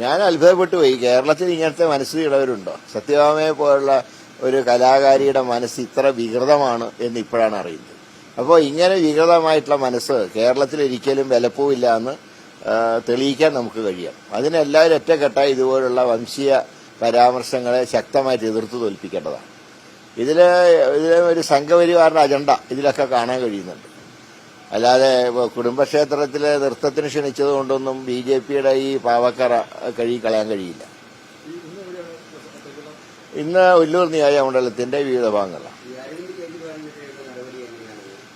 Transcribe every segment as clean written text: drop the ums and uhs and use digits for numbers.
ഞാൻ അത്ഭുതപ്പെട്ടു പോയി. കേരളത്തിൽ ഇങ്ങനത്തെ മനസ്സുള്ളവരുണ്ടോ? സത്യഭാമയെ പോലുള്ള ഒരു കലാകാരിയുടെ മനസ്സ് ഇത്ര വികൃതമാണ് എന്ന് ഇപ്പോഴാണ് അറിയുന്നത്. അപ്പോൾ ഇങ്ങനെ വികൃതമായിട്ടുള്ള മനസ്സ് കേരളത്തിൽ ഒരിക്കലും വിലപ്പോവില്ല എന്ന് തെളിയിക്കാൻ നമുക്ക് കഴിയാം. അതിനെല്ലാവരും ഒറ്റക്കെട്ടായി ഇതുപോലുള്ള വംശീയ പരാമർശങ്ങളെ ശക്തമായിട്ട് എതിർത്ത് തോൽപ്പിക്കേണ്ടതാണ്. ഇതിലെ ഒരു സംഘപരിവാറിന്റെ അജണ്ട ഇതിലൊക്കെ കാണാൻ കഴിയുന്നുണ്ട്. അല്ലാതെ കുടുംബക്ഷേത്രത്തിലെ നൃത്തത്തിന് ക്ഷണിച്ചത് കൊണ്ടൊന്നും BJPയുടെ ഈ പാവക്കറ കളയാൻ കഴിയില്ല. ഇന്ന് ഉല്ലൂർ നിയോജകമണ്ഡലത്തിന്റെ വിവിധ ഭാഗങ്ങളാണ്.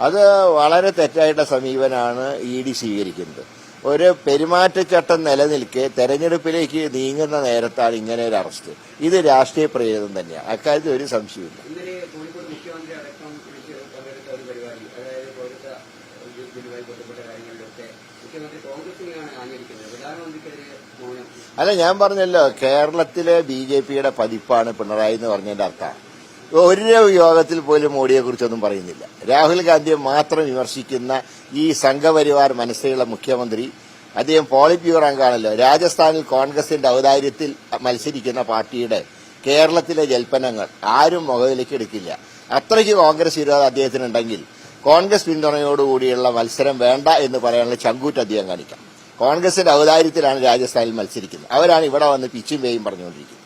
അത് വളരെ തെറ്റായിട്ടുള്ള സമീപനമാണ് ED സ്വീകരിക്കുന്നത്. ഒരു പെരുമാറ്റച്ചട്ടം നിലനിൽക്കെ തെരഞ്ഞെടുപ്പിലേക്ക് നീങ്ങുന്ന നേരത്താണ് ഇങ്ങനെ ഒരു അറസ്റ്റ്. ഇത് രാഷ്ട്രീയ പ്രേരിതം തന്നെയാണ്, അക്കാര്യത്തിൽ ഒരു സംശയമില്ല. അല്ല, ഞാൻ പറഞ്ഞല്ലോ, കേരളത്തിലെ BJPയുടെ പതിപ്പാണ് പിണറായി എന്ന് പറഞ്ഞതിന്റെ അർത്ഥം. ഒരു യോഗത്തിൽ പോലും മോഡിയെ കുറിച്ചൊന്നും പറയുന്നില്ല. രാഹുൽ ഗാന്ധിയെ മാത്രം വിമർശിക്കുന്ന ഈ സംഘപരിവാർ മനസ്സിലുള്ള മുഖ്യമന്ത്രി, അദ്ദേഹം പോളിറ്റ് ബ്യൂറോ അംഗമാണല്ലോ. രാജസ്ഥാനിൽ കോൺഗ്രസിന്റെ ഔദാര്യത്തിൽ മത്സരിക്കുന്ന പാർട്ടിയുടെ കേരളത്തിലെ ജൽപ്പനങ്ങൾ ആരും മുഖവിലേക്ക് എടുക്കില്ല. അത്രയ്ക്ക് കോൺഗ്രസ് വിരോധം അദ്ദേഹത്തിനുണ്ടെങ്കിൽ കോൺഗ്രസ് പിന്തുണയോടുകൂടിയുള്ള മത്സരം വേണ്ട എന്ന് പറയാനുള്ള ചങ്കൂറ്റ് അദ്ദേഹം കാണിക്കാം. കോൺഗ്രസിന്റെ ഔദാര്യത്തിലാണ് രാജസ്ഥാനിൽ മത്സരിക്കുന്നത്. അവരാണ് ഇവിടെ വന്ന് പിച്ചും പേയും പറഞ്ഞുകൊണ്ടിരിക്കുന്നത്.